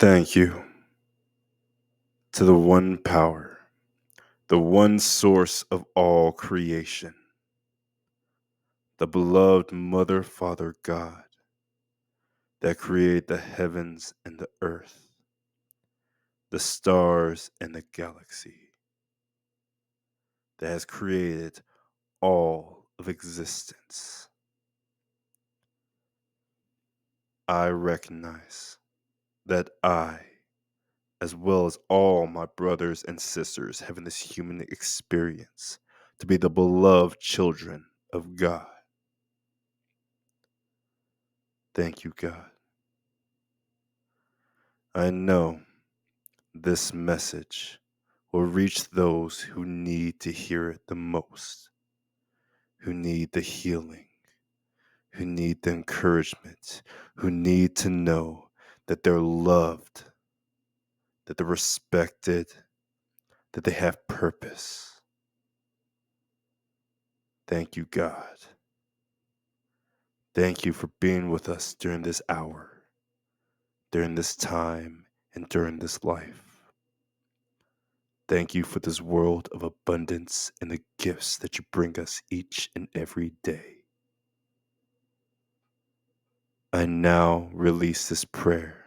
Thank you to the one power, the one source of all creation, the beloved Mother, Father, God that created the heavens and the earth, the stars and the galaxy, that has created all of existence. I recognize that I, as well as all my brothers and sisters having this human experience, to be the beloved children of God. Thank you, God. I know this message will reach those who need to hear it the most, who need the healing, who need the encouragement, who need to know that they're loved, that they're respected, that they have purpose. Thank you, God. Thank you for being with us during this hour, during this time, and during this life. Thank you for this world of abundance and the gifts that you bring us each and every day. I now release this prayer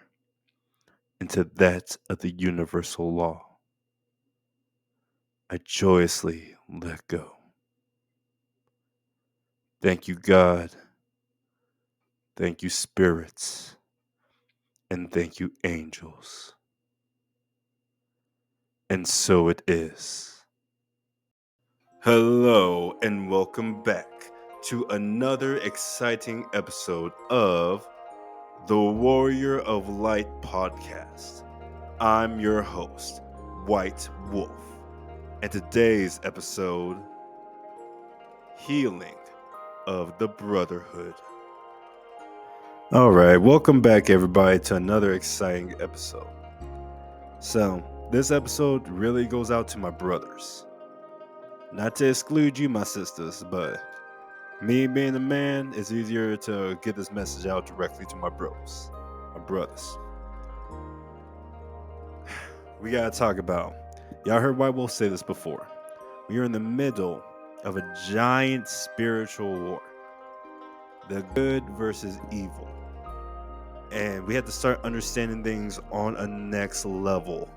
into that of the universal law. I joyously let go. Thank you, God. Thank you, spirits. And thank you, angels. And so it is. Hello, and welcome back to another exciting episode of the Warrior of Light podcast. I'm your host, White Wolf, and today's episode, Healing of the Brotherhood. All right, welcome back, everybody, to another exciting episode. So, this episode really goes out to my brothers. Not to exclude you, my sisters, but me being a man, it's easier to get this message out directly to my bros, my brothers. We gotta talk about, y'all heard White Wolf say this before. We are in the middle of a giant spiritual war. The good versus evil. And we have to start understanding things on a next level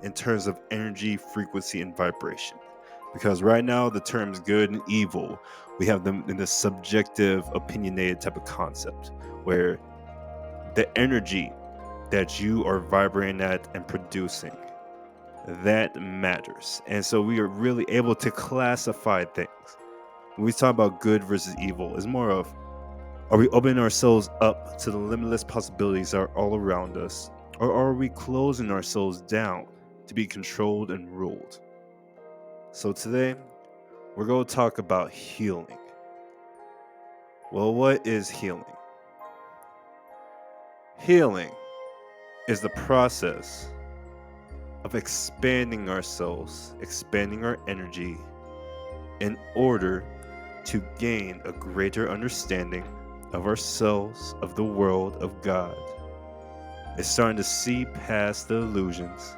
in terms of energy, frequency, and vibration. Because right now, the terms good and evil, we have them in the subjective, opinionated type of concept, where the energy that you are vibrating at and producing, that matters. And so we are really able to classify things. When we talk about good versus evil, it's more of, are we opening ourselves up to the limitless possibilities that are all around us? Or are we closing ourselves down to be controlled and ruled? So today, we're going to talk about healing. Well, what is healing? Healing is the process of expanding ourselves, expanding our energy in order to gain a greater understanding of ourselves, of the world, of God. It's starting to see past the illusions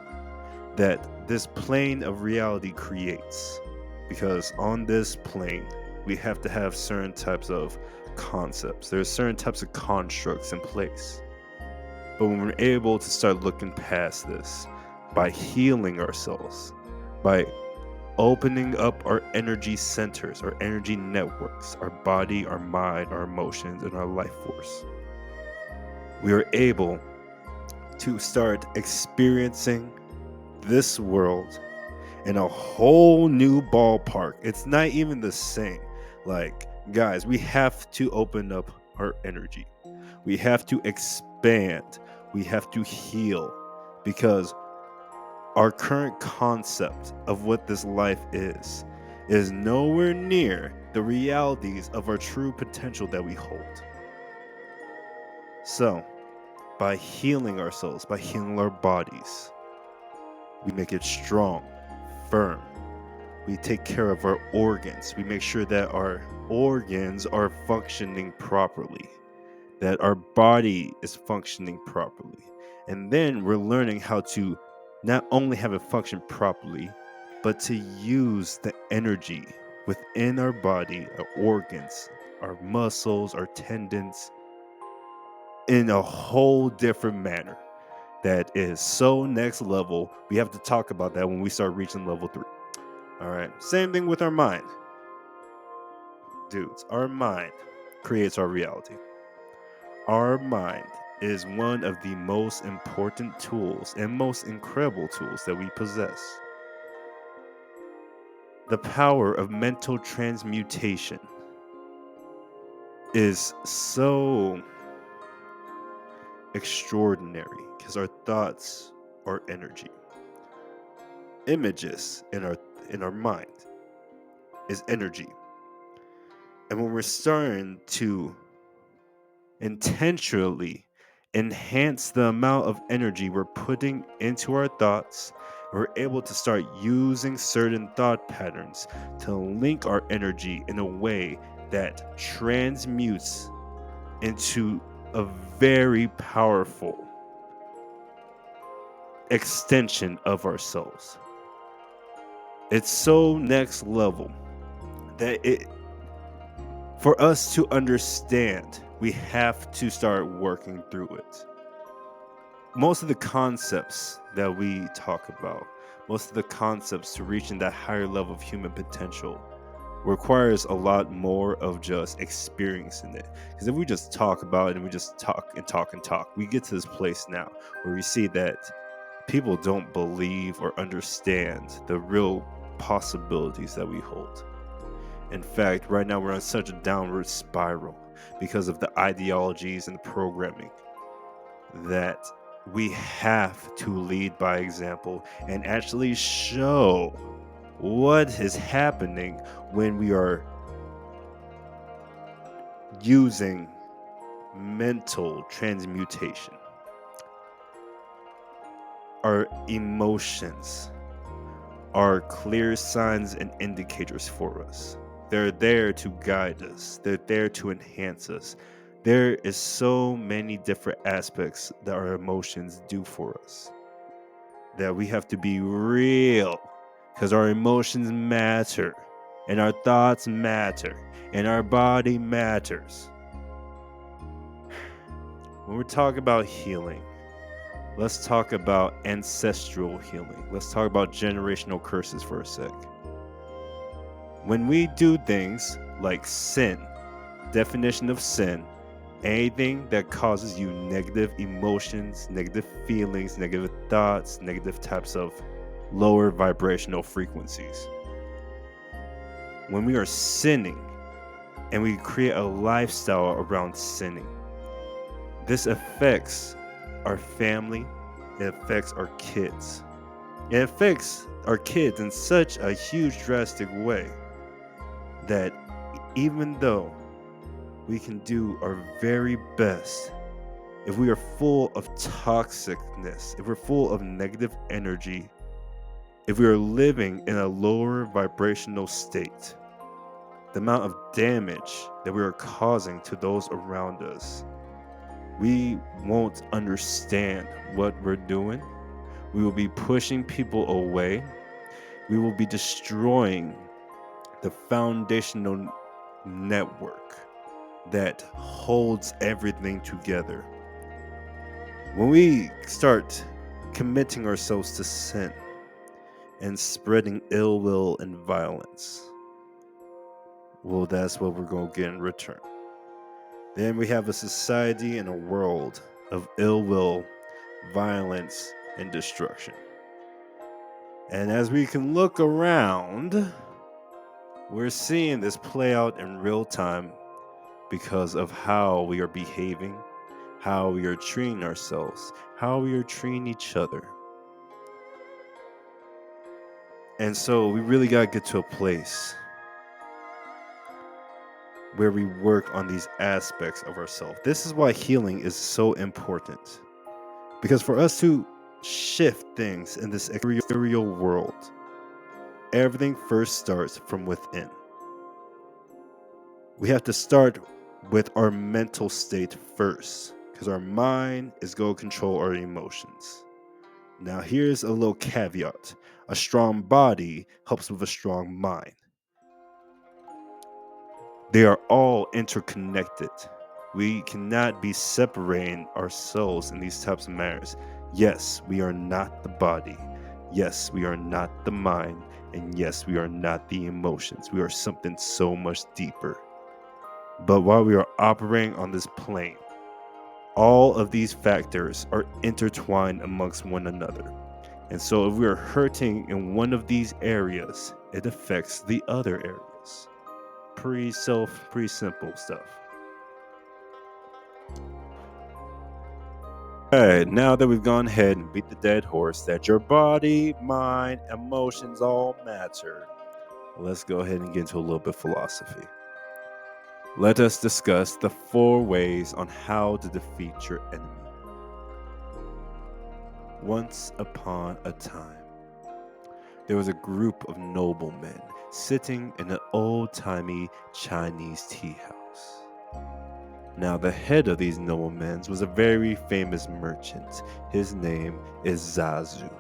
that this plane of reality creates. Because on this plane, we have to have certain types of concepts. There are certain types of constructs in place. But when we're able to start looking past this, by healing ourselves, by opening up our energy centers, our energy networks, our body, our mind, our emotions, and our life force, we are able to start experiencing this world in a whole new ballpark. It's not even the same. Like, guys, we have to open up our energy. We have to expand. We have to heal, because our current concept of what this life is nowhere near the realities of our true potential that we hold. So, by healing ourselves, by healing our bodies, we make it strong, firm. We take care of our organs. We make sure that our organs are functioning properly, that our body is functioning properly. And then we're learning how to not only have it function properly, but to use the energy within our body, our organs, our muscles, our tendons in a whole different manner that is so next level. We have to talk about that when we start reaching level 3. All right. Same thing with our mind. Dudes, our mind creates our reality. Our mind is one of the most important tools and most incredible tools that we possess. The power of mental transmutation is so extraordinary because our thoughts are energy. Images in our mind is energy. And when we're starting to intentionally enhance the amount of energy we're putting into our thoughts, we're able to start using certain thought patterns to link our energy in a way that transmutes into a very powerful extension of ourselves. It's so next level that for us to understand, we have to start working through it. Most of the concepts that we talk about, most of the concepts to reaching that higher level of human potential requires a lot more of just experiencing it. Because if we just talk about it and we just talk and talk and talk, we get to this place now where we see that people don't believe or understand the real possibilities that we hold. In fact, right now we're on such a downward spiral because of the ideologies and the programming that we have to lead by example and actually show what is happening when we are using mental transmutation. Our emotions are clear signs and indicators for us. They're there to guide us. They're there to enhance us. There is so many different aspects that our emotions do for us that we have to be real because our emotions matter and our thoughts matter and our body matters. When we're talking about healing, let's talk about ancestral healing. Let's talk about generational curses for a sec. When we do things like sin, definition of sin, anything that causes you negative emotions, negative feelings, negative thoughts, negative types of lower vibrational frequencies. When we are sinning and we create a lifestyle around sinning, this affects our family, it affects our kids. It affects our kids in such a huge, drastic way that even though we can do our very best, if we are full of toxicness, if we're full of negative energy, if we are living in a lower vibrational state, the amount of damage that we are causing to those around us, we won't understand what we're doing. We will be pushing people away. We will be destroying the foundational network that holds everything together. When we start committing ourselves to sin and spreading ill will and violence, well, that's what we're going to get in return. Then we have a society and a world of ill will, violence, and destruction. And as we can look around, we're seeing this play out in real time because of how we are behaving, how we are treating ourselves, how we are treating each other. And so we really got to get to a place where we work on these aspects of ourselves. This is why healing is so important. Because for us to shift things in this exterior world, everything first starts from within. We have to start with our mental state first, because our mind is going to control our emotions. Now, here's a little caveat: a strong body helps with a strong mind. They are all interconnected. We cannot be separating ourselves in these types of matters. Yes, we are not the body. Yes, we are not the mind. And yes, we are not the emotions. We are something so much deeper. But while we are operating on this plane, all of these factors are intertwined amongst one another. And so if we are hurting in one of these areas, it affects the other areas. Pretty simple stuff. Alright, now that we've gone ahead and beat the dead horse that your body, mind, emotions all matter, let's go ahead and get into a little bit of philosophy. Let us discuss the 4 ways on how to defeat your enemy. Once upon a time, there was a group of noblemen sitting in an old-timey Chinese tea house. Now, the head of these noblemen was a very famous merchant. His name is Zazu.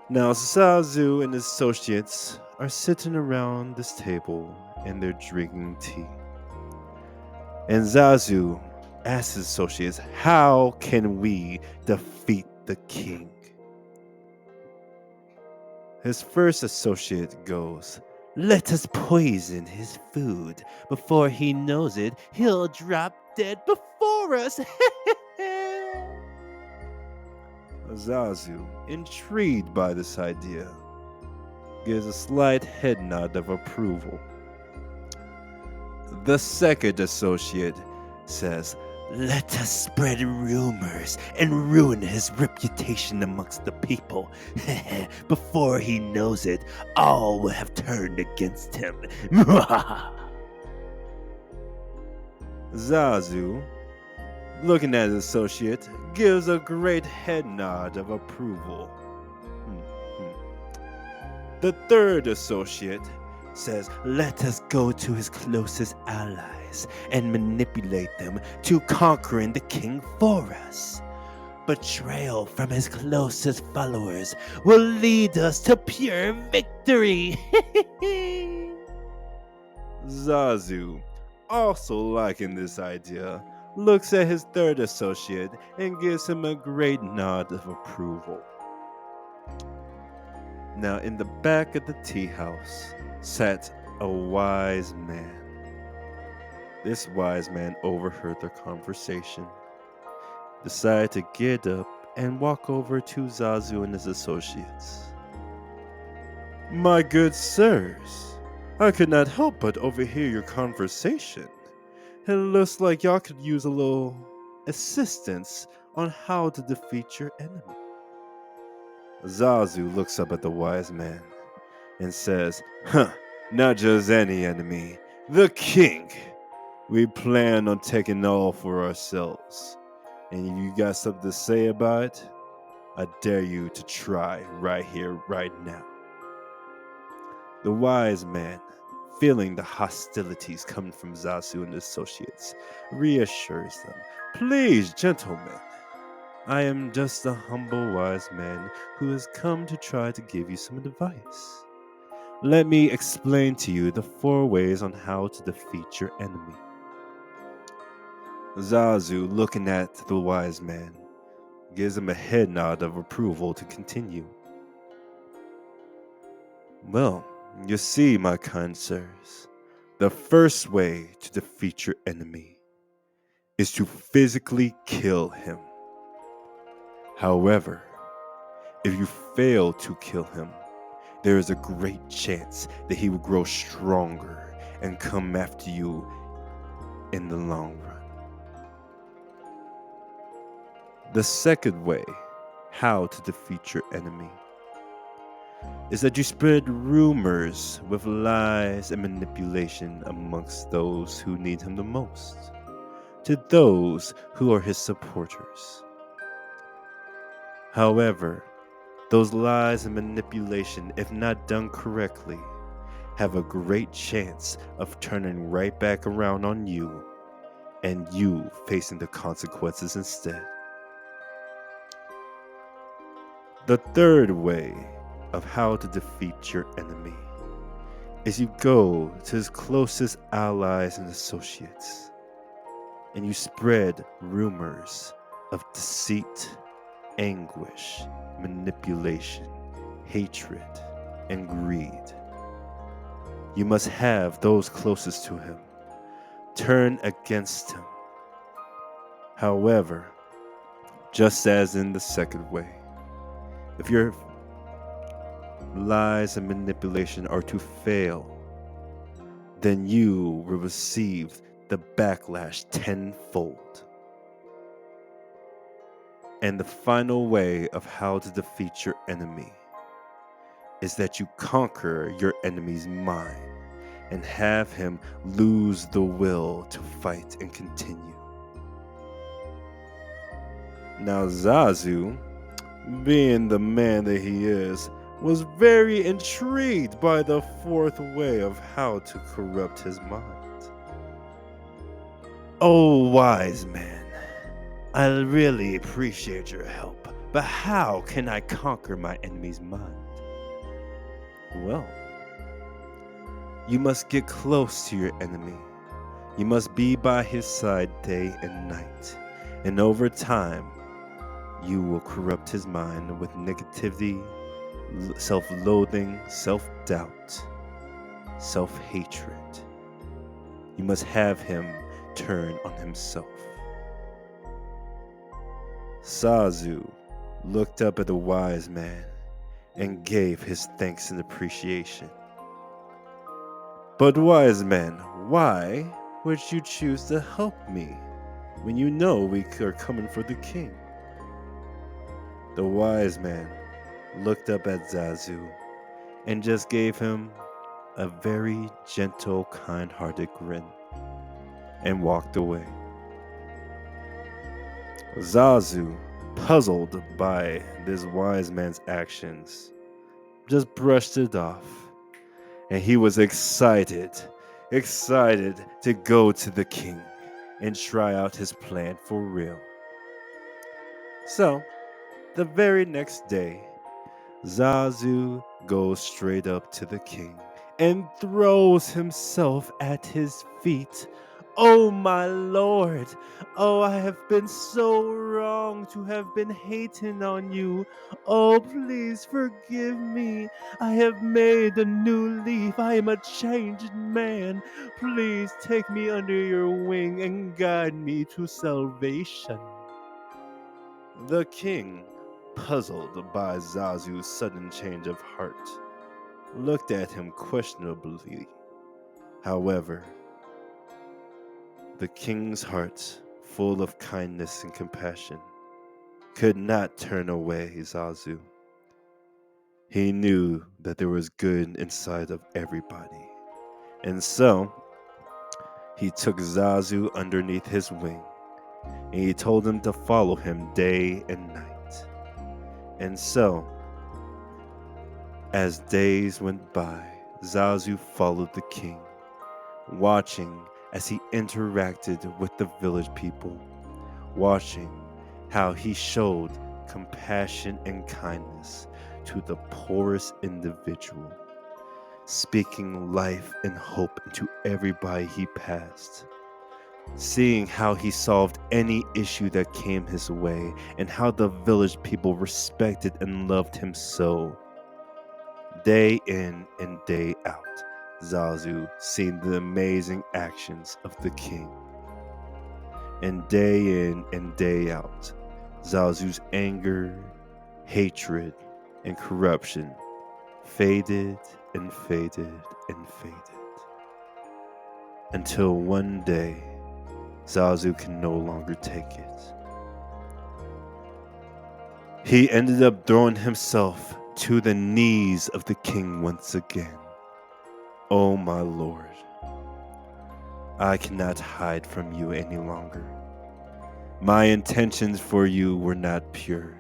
Now, Zazu and his associates are sitting around this table and they're drinking tea. And Zazu asks his associates, "How can we defeat the king?" His first associate goes, "Let us poison his food. Before he knows it, he'll drop dead before us." Zazu, intrigued by this idea, gives a slight head nod of approval. The second associate says, "Let us spread rumors and ruin his reputation amongst the people. Before he knows it, all will have turned against him." Zazu, looking at his associate, gives a great head nod of approval. The third associate says, "Let us go to his closest allies and manipulate them to conquering the king for us. Betrayal from his closest followers will lead us to pure victory." Zazu, also liking this idea, looks at his third associate and gives him a great nod of approval. Now, in the back of the tea house sat a wise man. This wise man overheard their conversation, decided to get up and walk over to Zazu and his associates. "My good sirs, I could not help but overhear your conversation. It looks like y'all could use a little assistance on how to defeat your enemy." Zazu looks up at the wise man and says, "Not just any enemy, the king. We plan on taking all for ourselves. And if you got something to say about it, I dare you to try right here, right now." The wise man, feeling the hostilities coming from Zazu and his associates, reassures them, "Please, gentlemen, I am just a humble wise man who has come to try to give you some advice. Let me explain to you the 4 ways on how to defeat your enemy." Zazu, looking at the wise man, gives him a head nod of approval to continue. "Well, you see, my kind sirs, the first way to defeat your enemy is to physically kill him. However, if you fail to kill him, there is a great chance that he will grow stronger and come after you in the long run." The second way, how to defeat your enemy, is that you spread rumors with lies and manipulation amongst those who need him the most, to those who are his supporters. However, those lies and manipulation, if not done correctly, have a great chance of turning right back around on you and you facing the consequences instead. The third way of how to defeat your enemy is you go to his closest allies and associates and you spread rumors of deceit, anguish, manipulation, hatred, and greed. You must have those closest to him turn against him. However, just as in the second way, if your lies and manipulation are to fail, then you will receive the backlash tenfold. And the final way of how to defeat your enemy is that you conquer your enemy's mind and have him lose the will to fight and continue. Now, Zazu, being the man that he is, was very intrigued by the fourth way of how to corrupt his mind. Oh, wise man, I really appreciate your help, but how can I conquer my enemy's mind? Well, you must get close to your enemy. You must be by his side day and night. And over time, you will corrupt his mind with negativity, self-loathing, self-doubt, self-hatred. You must have him turn on himself. Zazu looked up at the wise man and gave his thanks and appreciation. But wise man, why would you choose to help me when you know we are coming for the king? The wise man looked up at Zazu and just gave him a very gentle, kind-hearted grin and walked away. Zazu, puzzled by this wise man's actions, just brushed it off, and he was excited to go to the king and try out his plan for real. So, the very next day, Zazu goes straight up to the king and throws himself at his feet. Oh, my lord! Oh, I have been so wrong to have been hating on you. Oh, please forgive me. I have made a new leaf. I am a changed man. Please take me under your wing and guide me to salvation. The king, puzzled by Zazu's sudden change of heart, looked at him questionably. However, the king's heart, full of kindness and compassion, could not turn away Zazu. He knew that there was good inside of everybody, and so he took Zazu underneath his wing, and he told him to follow him day and night. And so, as days went by, Zazu followed the king, watching as he interacted with the village people, watching how he showed compassion and kindness to the poorest individual, speaking life and hope into everybody he passed, seeing how he solved any issue that came his way and how the village people respected and loved him so. Day in and day out, Zazu seen the amazing actions of the king. And day in and day out, Zazu's anger, hatred, and corruption faded and faded and faded. Until one day, Zazu can no longer take it. He ended up throwing himself to the knees of the king once again. Oh my lord, I cannot hide from you any longer. My intentions for you were not pure.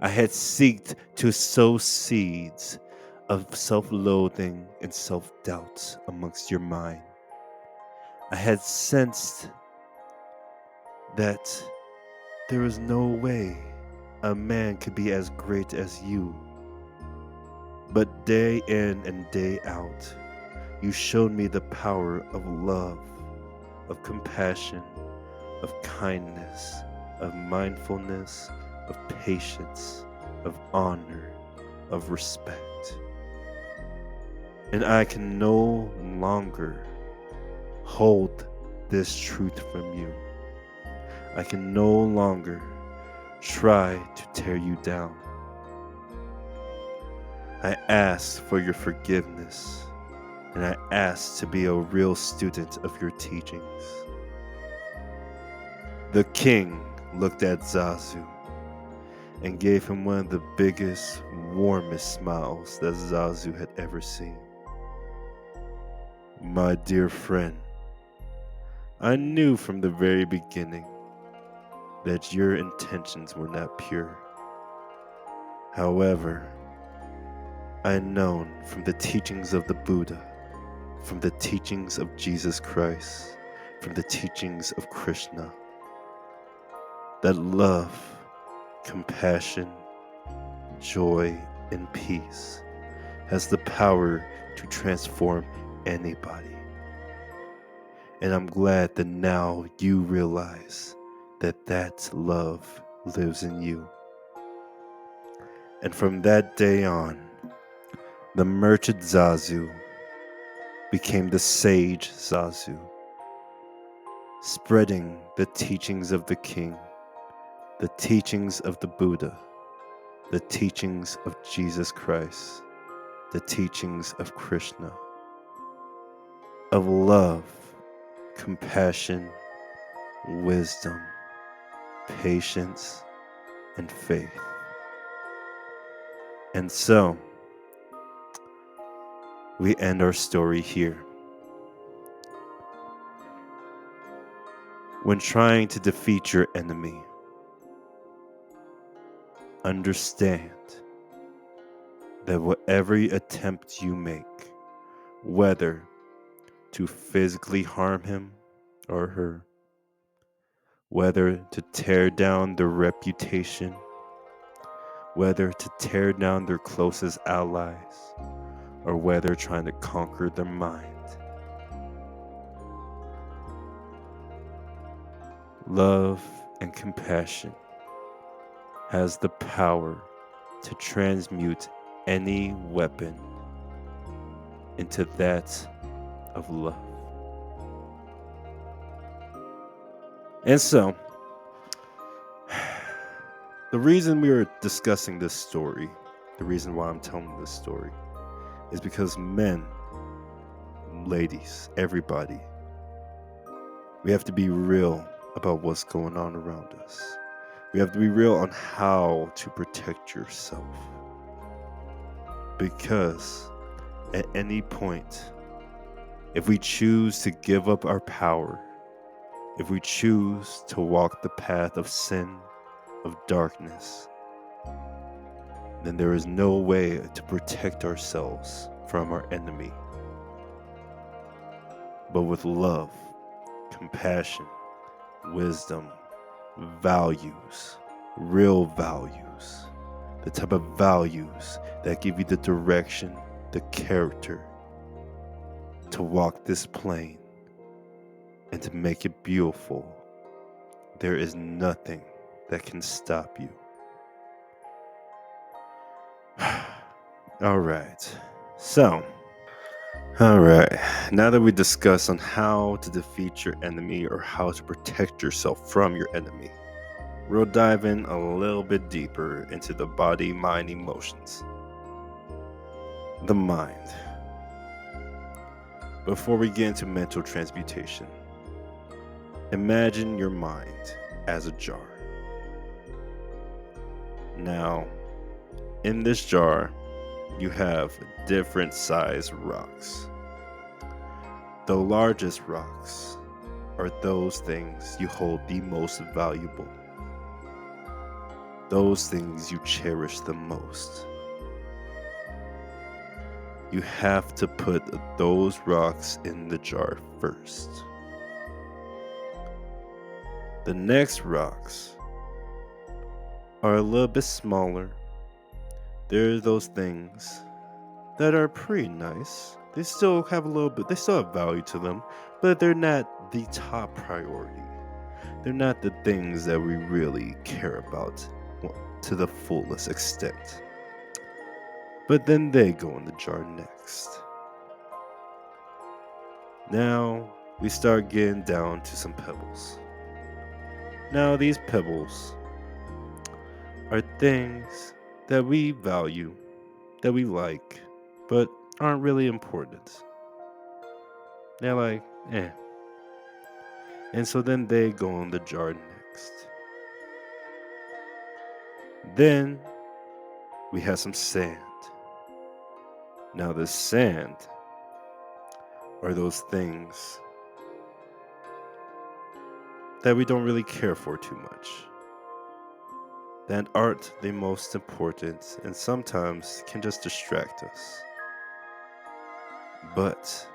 I had seeked to sow seeds of self-loathing and self-doubt amongst your mind. I had sensed that there is no way a man could be as great as you. But day in and day out, you showed me the power of love, of compassion, of kindness, of mindfulness, of patience, of honor, of respect. And I can no longer hold this truth from you. I can no longer try to tear you down. I ask for your forgiveness, and I ask to be a real student of your teachings. The king looked at Zazu and gave him one of the biggest, warmest smiles that Zazu had ever seen. My dear friend, I knew from the very beginning that your intentions were not pure. However, I known from the teachings of the Buddha, from the teachings of Jesus Christ, from the teachings of Krishna, that love, compassion, joy, and peace has the power to transform anybody. And I'm glad that now you realize that that love lives in you. And from that day on, the merchant Zazu became the sage Zazu, spreading the teachings of the king, the teachings of the Buddha, the teachings of Jesus Christ, the teachings of Krishna, of love, compassion, wisdom, patience, and faith. And so, we end our story here. When trying to defeat your enemy, understand that whatever attempt you make, whether to physically harm him or her, whether to tear down their reputation, whether to tear down their closest allies, or whether trying to conquer their mind, love and compassion has the power to transmute any weapon into that of love. And so, the reason we are discussing this story, the reason why I'm telling this story, is because men, ladies, everybody, we have to be real about what's going on around us. We have to be real on how to protect yourself. Because at any point, if we choose to give up our power, if we choose to walk the path of sin, of darkness, then there is no way to protect ourselves from our enemy. But with love, compassion, wisdom, values, real values, the type of values that give you the direction, the character to walk this plane and to make it beautiful, there is nothing that can stop you. All right. Now that we discussed on how to defeat your enemy or how to protect yourself from your enemy, we'll dive in a little bit deeper into the body, mind, emotions. The mind. Before we get into mental transmutation, imagine your mind as a jar. Now, in this jar, you have different size rocks. The largest rocks are those things you hold the most valuable. Those things you cherish the most. You have to put those rocks in the jar first. The next rocks are a little bit smaller. There are those things that are pretty nice. They still have they still have value to them, but they're not the top priority. They're not the things that we really care about to the fullest extent. But then they go in the jar next. Now we start getting down to some pebbles. Now these pebbles are things that we value, that we like, but aren't really important. They're like, eh. And so then they go in the jar next. Then we have some sand. Now the sand are those things that we don't really care for too much, that aren't the most important and sometimes can just distract us. But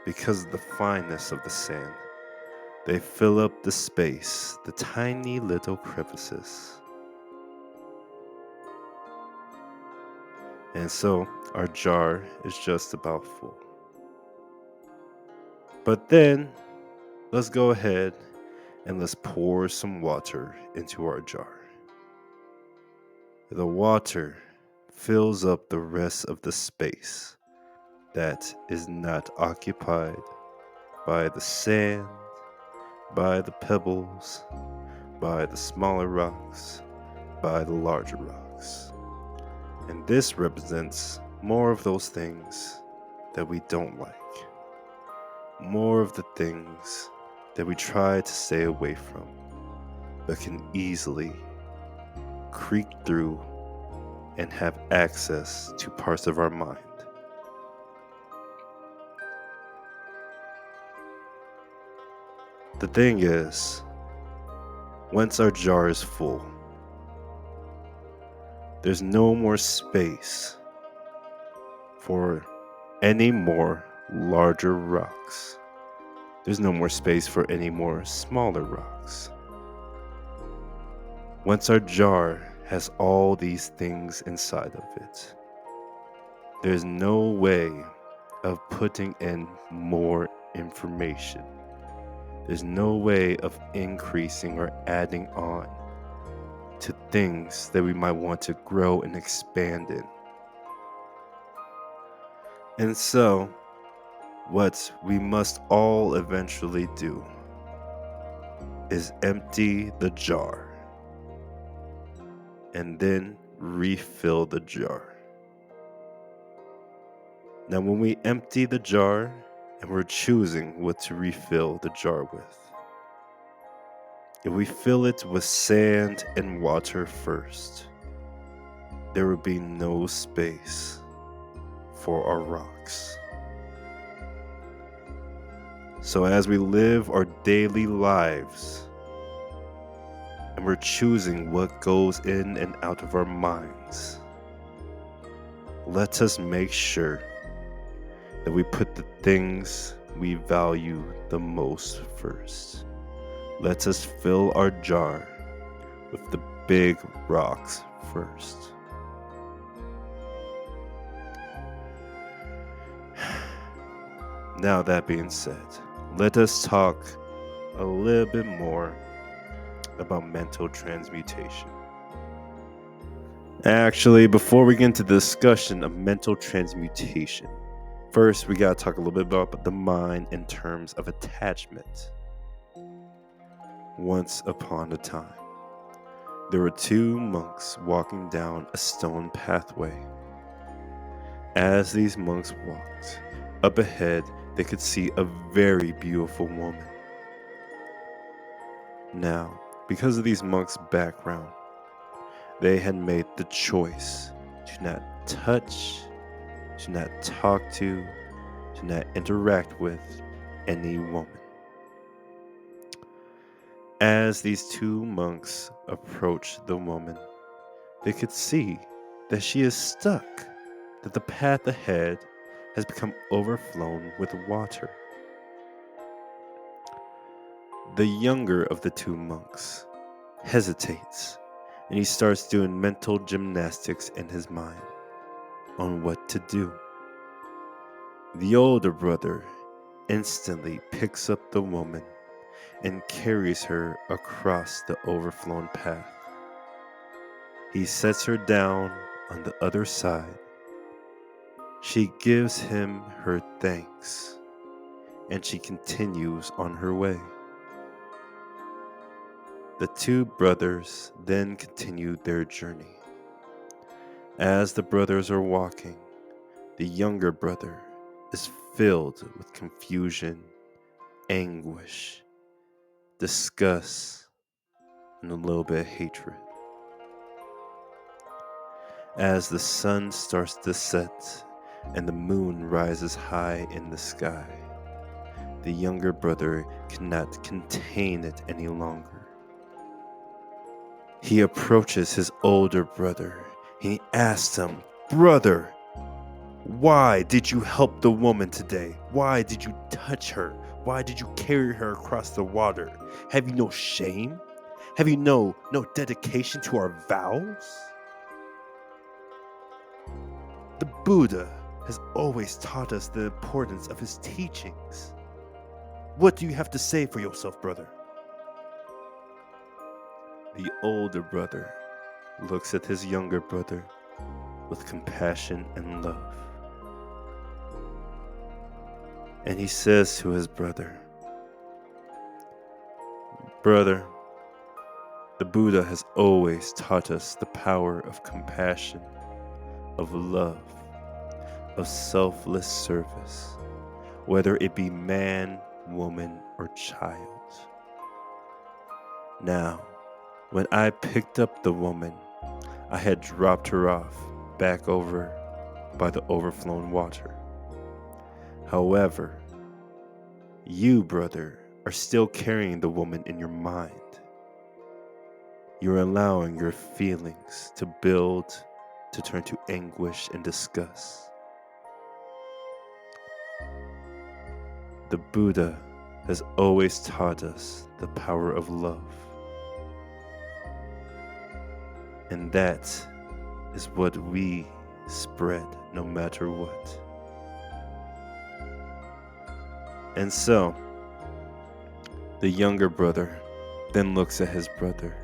because of the fineness of the sand, they fill up the space, the tiny little crevices. And so our jar is just about full. But then let's go ahead and let's pour some water into our jar. The water fills up the rest of the space that is not occupied by the sand, by the pebbles, by the smaller rocks, by the larger rocks. And this represents more of those things that we don't like. More of the things that we try to stay away from, but can easily creep through and have access to parts of our mind. The thing is, once our jar is full, there's no more space for any more larger rocks. There's no more space for any more smaller rocks. Once our jar has all these things inside of it, there's no way of putting in more information. There's no way of increasing or adding on to things that we might want to grow and expand in. And so, what we must all eventually do is empty the jar and then refill the jar. Now, when we empty the jar and we're choosing what to refill the jar with, if we fill it with sand and water first, there will be no space for our rocks. So as we live our daily lives and we're choosing what goes in and out of our minds, let us make sure that we put the things we value the most first. Let us fill our jar with the big rocks first. Now that being said, let us talk a little bit more about mental transmutation. Actually, before we get into the discussion of mental transmutation, first we gotta talk a little bit about the mind in terms of attachment. Once upon a time, there were two monks walking down a stone pathway. As these monks walked, up ahead they could see a very beautiful woman. Now, because of these monks' background, they had made the choice to not touch, to not talk to not interact with any woman. As these two monks approached the woman, they could see that she is stuck, that the path ahead has become overflown with water. The younger of the two monks hesitates, and he starts doing mental gymnastics in his mind on what to do. The older brother instantly picks up the woman and carries her across the overflown path. He sets her down on the other side. She gives him her thanks, and she continues on her way. The two brothers then continue their journey. As the brothers are walking, the younger brother is filled with confusion, anguish, disgust, and a little bit of hatred. As the sun starts to set and the moon rises high in the sky, the younger brother cannot contain it any longer. He approaches his older brother and he asks him, "Brother, why did you help the woman today? Why did you touch her? Why did you carry her across the water? Have you no shame? Have you no dedication to our vows?" The Buddha has always taught us the importance of his teachings. What do you have to say for yourself, brother? The older brother looks at his younger brother with compassion and love. And he says to his brother, "Brother, the Buddha has always taught us the power of compassion, of love, of selfless service, whether it be man, woman, or child. Now, when I picked up the woman, I had dropped her off back over by the overflown water. However, you, brother, are still carrying the woman in your mind. You're allowing your feelings to build, to turn to anguish and disgust. The Buddha has always taught us the power of love. And that is what we spread no matter what." And so, the younger brother then looks at his brother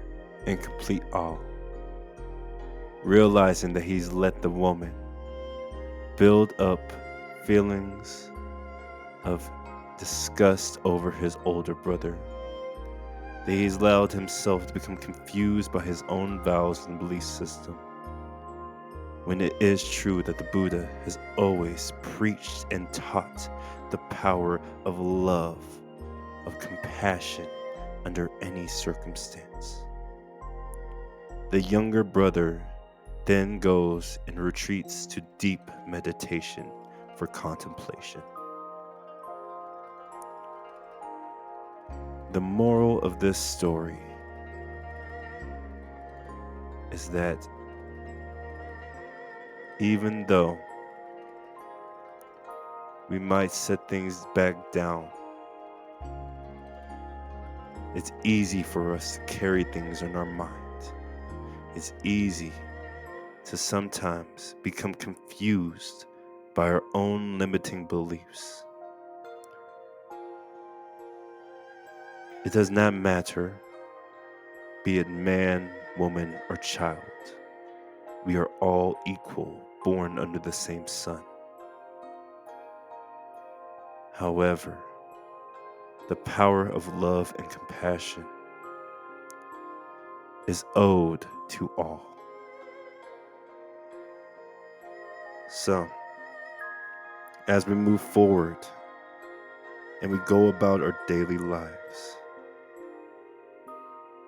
in complete awe, realizing that he's let the woman build up feelings of disgust over his older brother, that he's allowed himself to become confused by his own vows and belief system, when it is true that the Buddha has always preached and taught the power of love, of compassion under any circumstance. The younger brother then goes and retreats to deep meditation for contemplation. The moral of this story is that even though we might set things back down, it's easy for us to carry things in our mind. It's easy to sometimes become confused by our own limiting beliefs. It does not matter, be it man, woman, or child. We are all equal, born under the same sun. However, the power of love and compassion is owed to all. So, as we move forward and we go about our daily lives,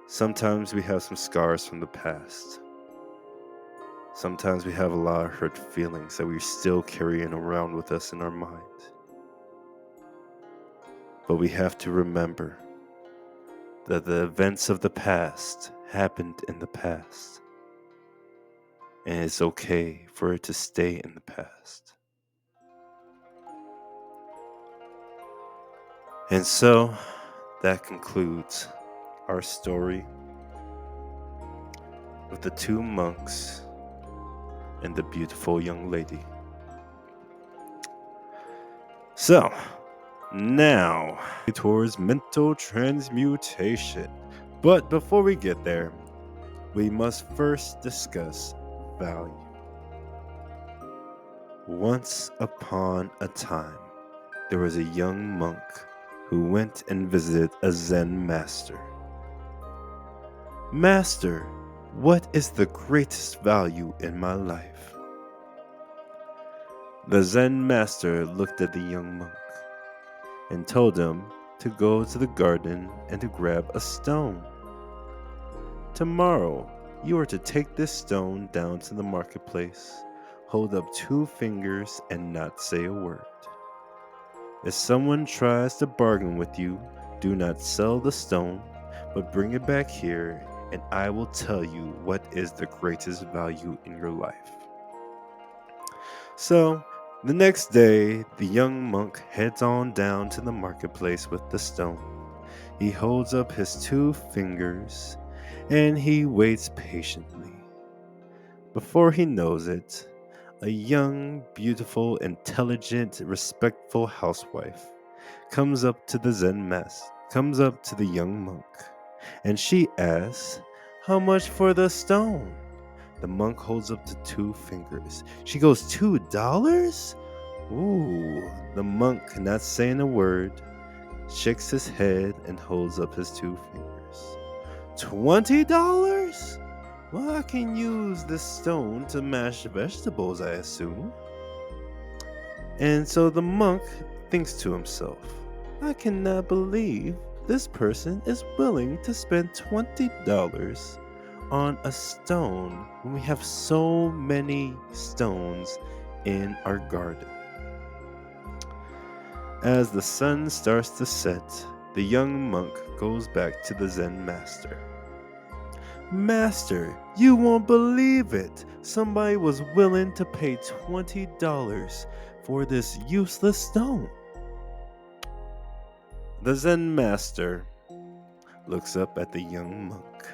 sometimes we have some scars from the past. Sometimes we have a lot of hurt feelings that we're still carrying around with us in our mind. But we have to remember that the events of the past happened in the past, and it's okay for it to stay in the past. And so, that concludes our story with the two monks and the beautiful young lady. So, now towards mental transmutation. But before we get there, we must first discuss value. Once upon a time, there was a young monk who went and visited a Zen master. Master, what is the greatest value in my life? The Zen master looked at the young monk and told him to go to the garden and to grab a stone. Tomorrow, you are to take this stone down to the marketplace, hold up 2 fingers, and not say a word. If someone tries to bargain with you, do not sell the stone, but bring it back here, and I will tell you what is the greatest value in your life. So, the next day, the young monk heads on down to the marketplace with the stone. He holds up his 2 fingers, and he waits patiently. Before he knows it, a young, beautiful, intelligent, respectful housewife comes up to the young monk, and she asks, "How much for the stone?" The monk holds up the 2 fingers. She goes, $2? Ooh, the monk, not saying a word, shakes his head and holds up his 2 fingers. $20? Well, I can use this stone to mash vegetables, I assume. And so the monk thinks to himself, I cannot believe this person is willing to spend $20 on a stone when we have so many stones in our garden. As the sun starts to set, the young monk goes back to the Zen master. Master, you won't believe it. Somebody was willing to pay $20 for this useless stone. The Zen master looks up at the young monk.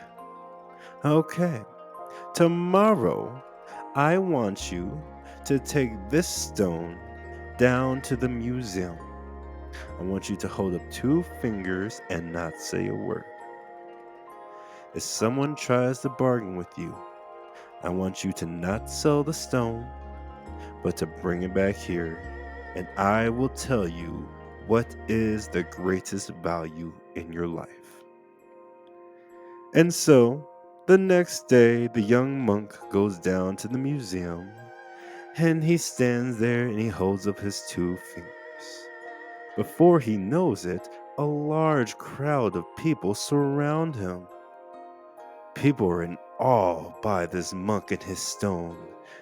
Okay, tomorrow I want you to take this stone down to the museum. I want you to hold up 2 fingers and not say a word. If someone tries to bargain with you, I want you to not sell the stone, but to bring it back here, and I will tell you what is the greatest value in your life. And so, the next day, the young monk goes down to the museum, and he stands there and he holds up his 2 fingers. Before he knows it, a large crowd of people surround him. People are in awe by this monk and his stone.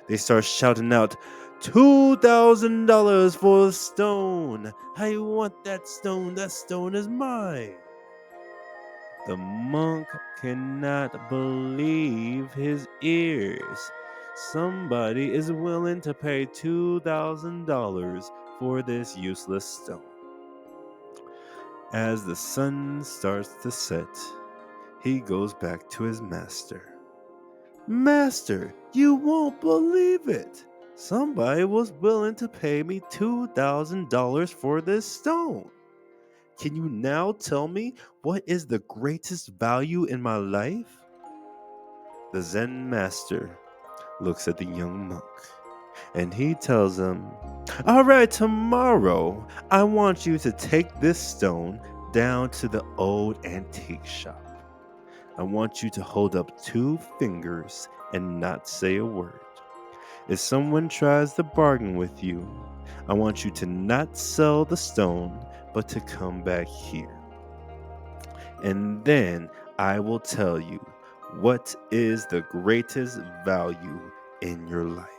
They start shouting out, $2,000 for the stone! I want that stone! That stone is mine! The monk cannot believe his ears. Somebody is willing to pay $2,000 for this useless stone. As the sun starts to set, he goes back to his master. Master, you won't believe it. Somebody was willing to pay me $2,000 for this stone. Can you now tell me what is the greatest value in my life? The Zen master looks at the young monk and he tells him, all right, tomorrow I want you to take this stone down to the old antique shop. I want you to hold up 2 fingers and not say a word. If someone tries to bargain with you, I want you to not sell the stone, but to come back here. And then I will tell you what is the greatest value in your life.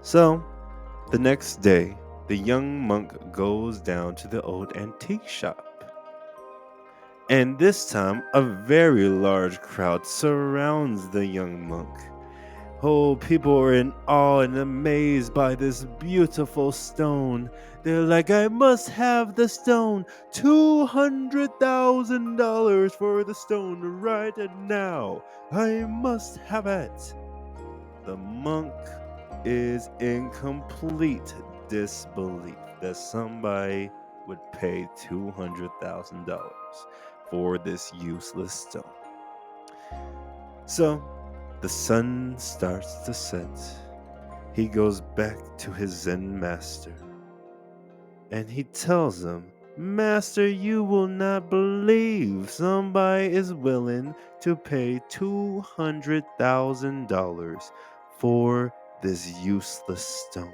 So, the next day, the young monk goes down to the old antique shop. And this time, a very large crowd surrounds the young monk, Oh, people are in awe and amazed by this beautiful stone. They're like, I must have the stone. $200,000 for the stone right now. I must have it. The monk is in complete disbelief that somebody would pay $200,000 for this useless stone. So the sun starts to set. He goes back to his Zen master and he tells him, Master, you will not believe somebody is willing to pay $200,000 for this useless stone.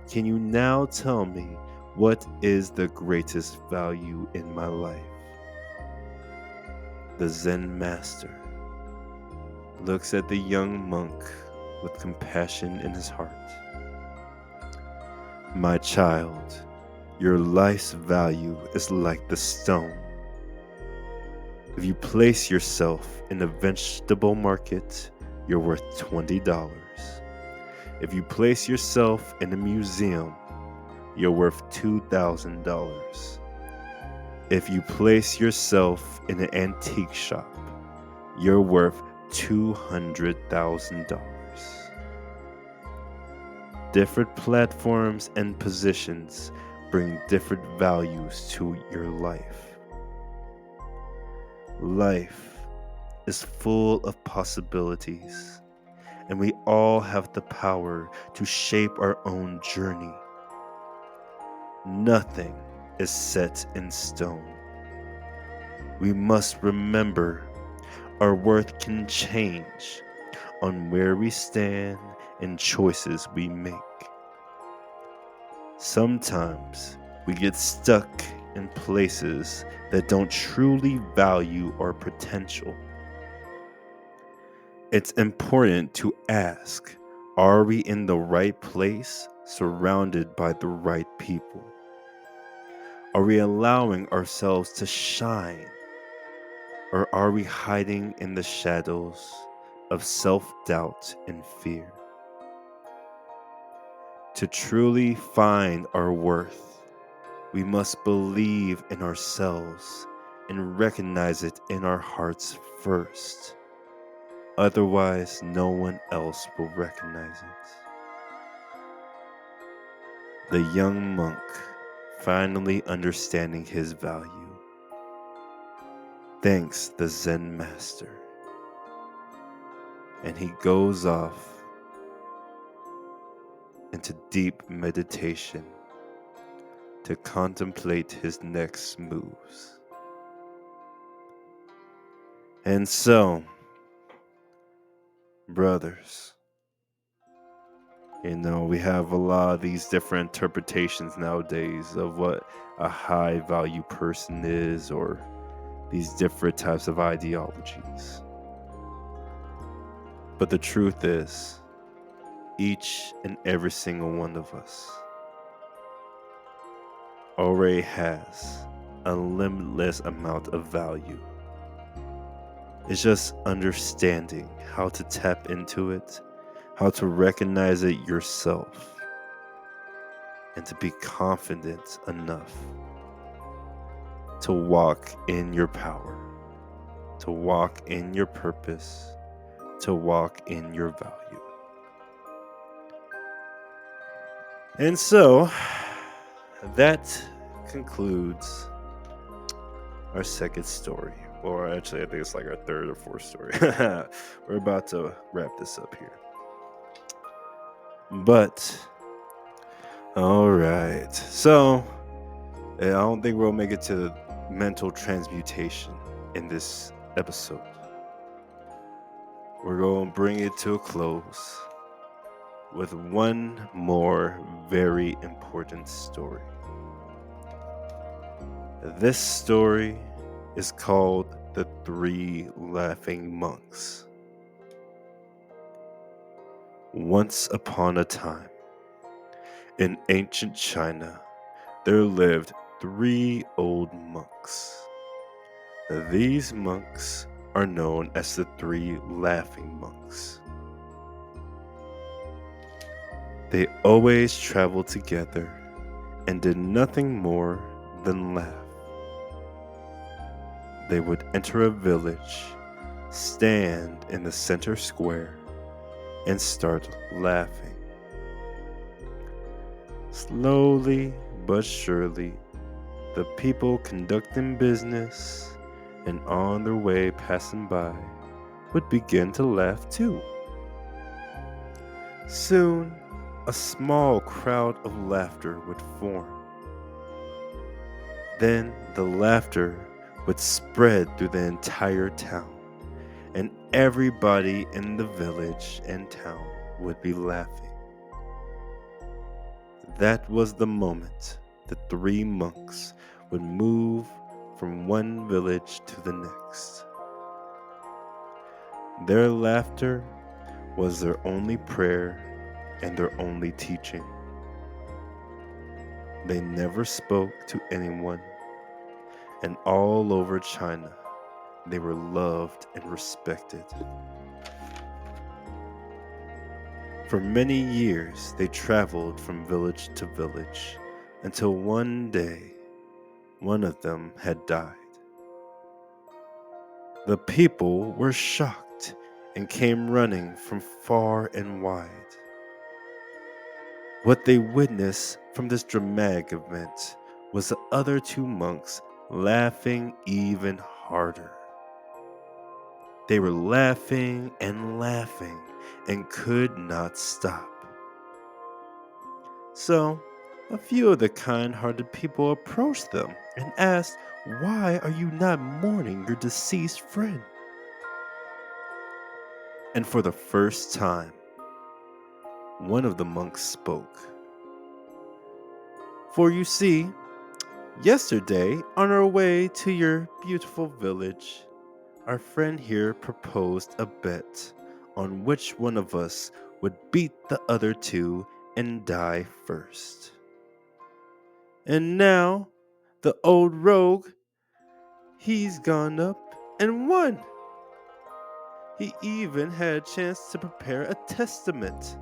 Can you now tell me what is the greatest value in my life? The Zen master looks at the young monk with compassion in his heart. My child, your life's value is like the stone. If you place yourself in a vegetable market, you're worth $20. If you place yourself in a museum, you're worth $2,000. If you place yourself in an antique shop, you're worth $200,000. Different platforms and positions bring different values to your life. Life is full of possibilities, and we all have the power to shape our own journey. Nothing is set in stone. We must remember our worth can change on where we stand and choices we make. Sometimes we get stuck in places that don't truly value our potential. It's important to ask, are we in the right place, surrounded by the right people? Are we allowing ourselves to shine? Or are we hiding in the shadows of self-doubt and fear? To truly find our worth, we must believe in ourselves and recognize it in our hearts first. Otherwise, no one else will recognize it. The young monk, finally understanding his value, thanks the Zen master, and he goes off into deep meditation to contemplate his next moves. And so, brothers, we have a lot of these different interpretations nowadays of what a high value person is, or these different types of ideologies. But the truth is, each and every single one of us already has a limitless amount of value. It's just understanding how to tap into it, how to recognize it yourself, and to be confident enough to walk in your power, to walk in your purpose, to walk in your value. And so, that concludes our second story. Or actually, I think it's like our third or fourth story. We're about to wrap this up here. But, alright. So, I don't think we'll make it to mental transmutation in this episode. We're going to bring it to a close with one more very important story. This story is called The Three Laughing Monks. Once upon a time, in ancient China, there lived 3 old monks. These monks are known as the three laughing monks. They always traveled together and did nothing more than laugh. They would enter a village, stand in the center square, and start laughing. Slowly but surely, the people conducting business and on their way passing by would begin to laugh too. Soon, a small crowd of laughter would form. Then the laughter would spread through the entire town, and everybody in the village and town would be laughing. That was the moment the three monks would move from one village to the next. Their laughter was their only prayer and their only teaching. They never spoke to anyone, and all over China, they were loved and respected. For many years, they traveled from village to village until one day, one of them had died. The people were shocked and came running from far and wide. What they witnessed from this dramatic event was the other two monks laughing even harder. They were laughing and could not stop. So, a few of the kind-hearted people approached them and asked, "Why are you not mourning your deceased friend?" And for the first time, one of the monks spoke. "For you see, yesterday on our way to your beautiful village, our friend here proposed a bet on which one of us would beat the other two and die first. And now, the old rogue, he's gone up and won. He even had a chance to prepare a testament.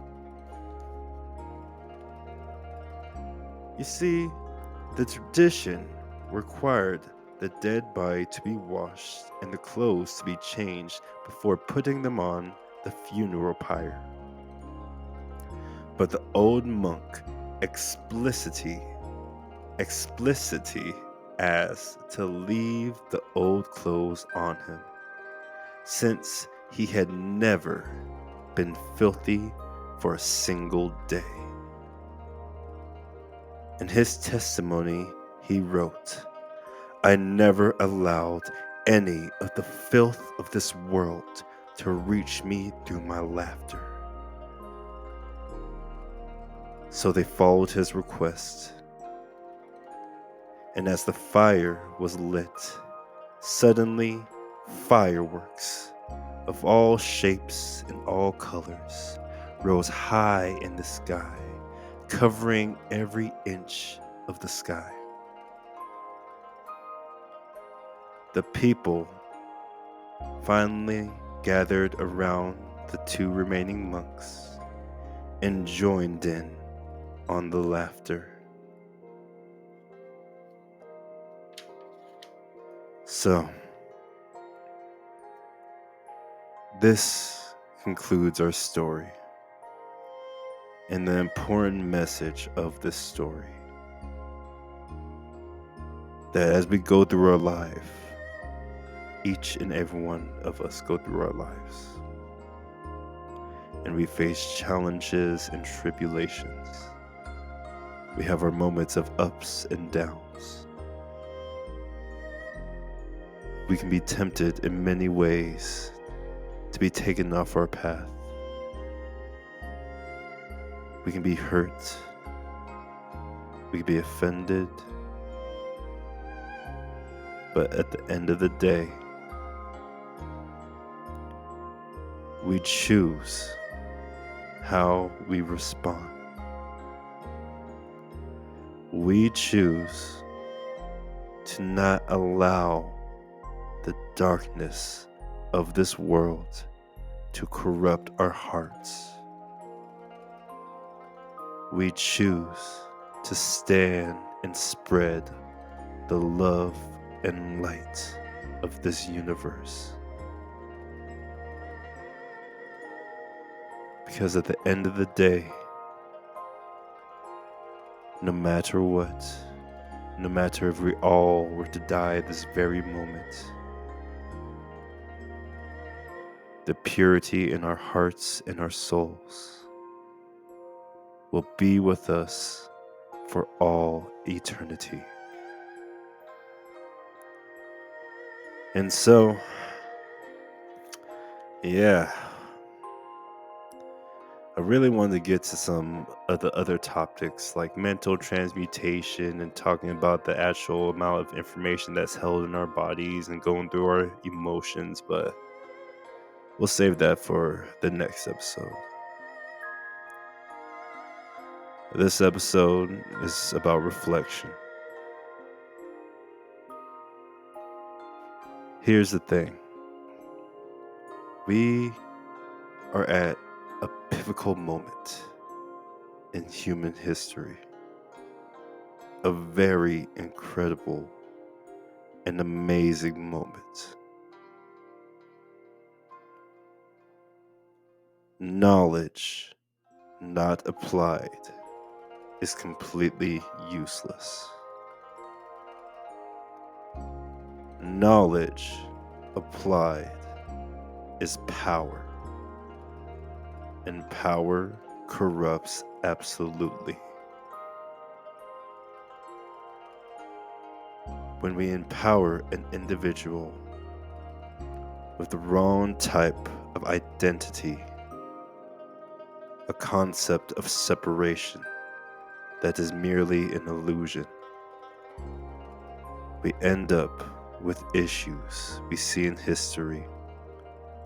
You see, the tradition required the dead body to be washed and the clothes to be changed before putting them on the funeral pyre. But the old monk explicitly asked to leave the old clothes on him, since he had never been filthy for a single day. In his testimony, he wrote, "I never allowed any of the filth of this world to reach me through my laughter." So they followed his request. And as the fire was lit, suddenly fireworks of all shapes and all colors rose high in the sky, covering every inch of the sky. The people finally gathered around the two remaining monks and joined in on the laughter. So, this concludes our story and the important message of this story, that as we go through our life, each and every one of us go through our lives, and we face challenges and tribulations. We have our moments of ups and downs. We can be tempted in many ways to be taken off our path. We can be hurt. We can be offended. But at the end of the day, we choose how we respond. We choose to not allow the darkness of this world to corrupt our hearts. We choose to stand and spread the love and light of this universe. Because at the end of the day, no matter what, no matter if we all were to die at this very moment, the purity in our hearts and our souls will be with us for all eternity. And so, yeah, I really wanted to get to some of the other topics like mental transmutation and talking about the actual amount of information that's held in our bodies and going through our emotions, but we'll save that for the next episode. This episode is about reflection. Here's the thing. We are at a pivotal moment in human history. A very incredible and amazing moment. Knowledge not applied is completely useless. Knowledge applied is power, and power corrupts absolutely. When we empower an individual with the wrong type of identity, a concept of separation that is merely an illusion, we end up with issues we see in history,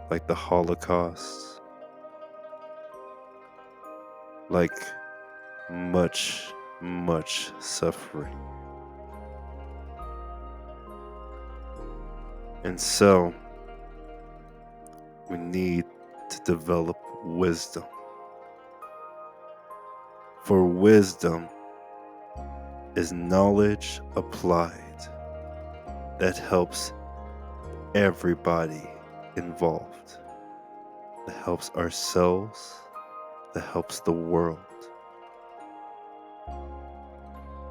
like the Holocaust, like much suffering. And so, we need to develop wisdom. For wisdom is knowledge applied that helps everybody involved, that helps ourselves, that helps the world.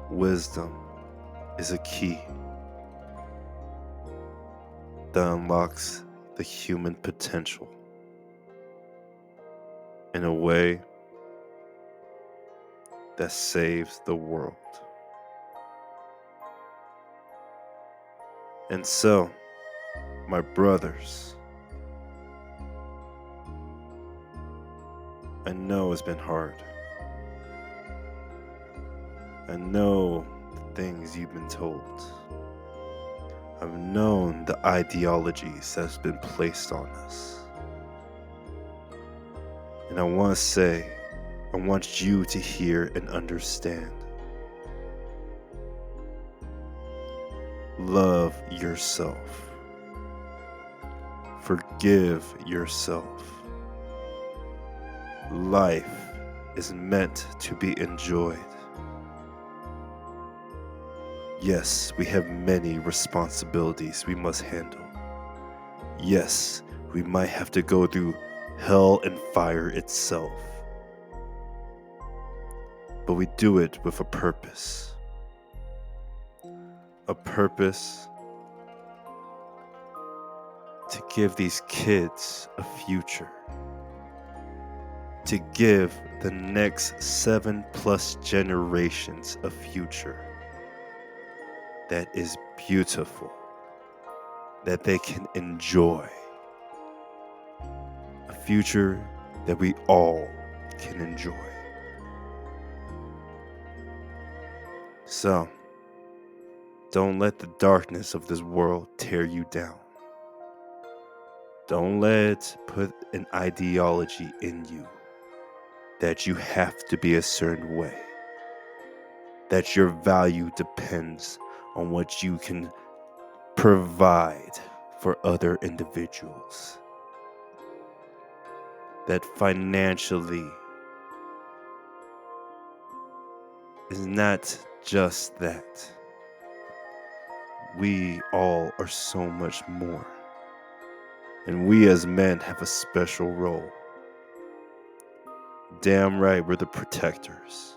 Wisdom is a key that unlocks the human potential in a way that saves the world. And so, my brothers, I know it's been hard. I know the things you've been told. I've known the ideologies that's been placed on us. And I want to say, I want you to hear and understand. Love yourself. Forgive yourself. Life is meant to be enjoyed. Yes, we have many responsibilities we must handle. Yes, we might have to go through hell and fire itself. But we do it with a purpose. A purpose to give these kids a future. To give the next 7+ generations a future that is beautiful, that they can enjoy. A future that we all can enjoy. So, don't let the darkness of this world tear you down. Don't let it put an ideology in you that you have to be a certain way, that your value depends on what you can provide for other individuals. That financially is not just that. We all are so much more. And we as men have a special role. Damn right, we're the protectors.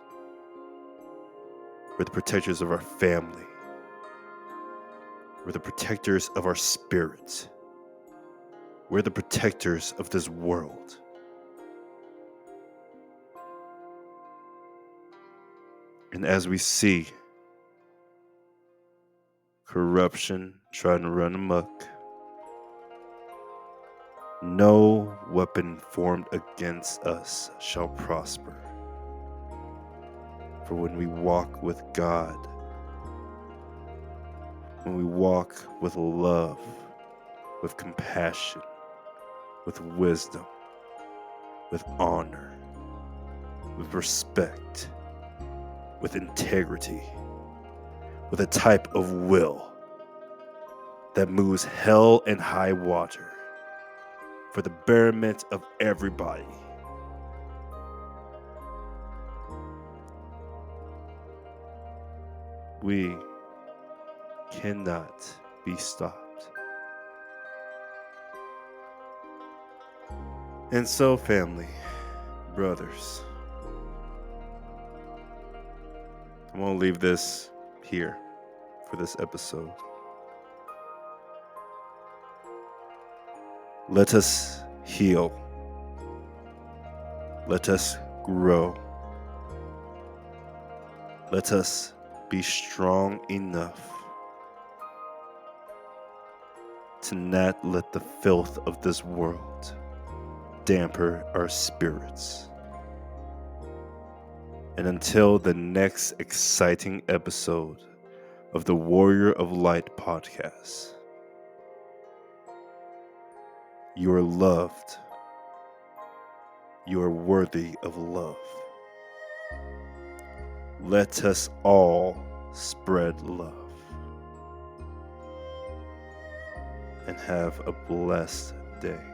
We're the protectors of our family. We're the protectors of our spirit. We're the protectors of this world. And as we see corruption trying to run amok, no weapon formed against us shall prosper. For when we walk with God, when we walk with love, with compassion, with wisdom, with honor, with respect, with integrity, with a type of will that moves hell and high water for the betterment of everybody. We cannot be stopped. And so, family, brothers, I'm going to leave this here for this episode. Let us heal. Let us grow. Let us be strong enough to not let the filth of this world damper our spirits. And until the next exciting episode of the Warrior of Light podcast, you are loved. You are worthy of love. Let us all spread love. And have a blessed day.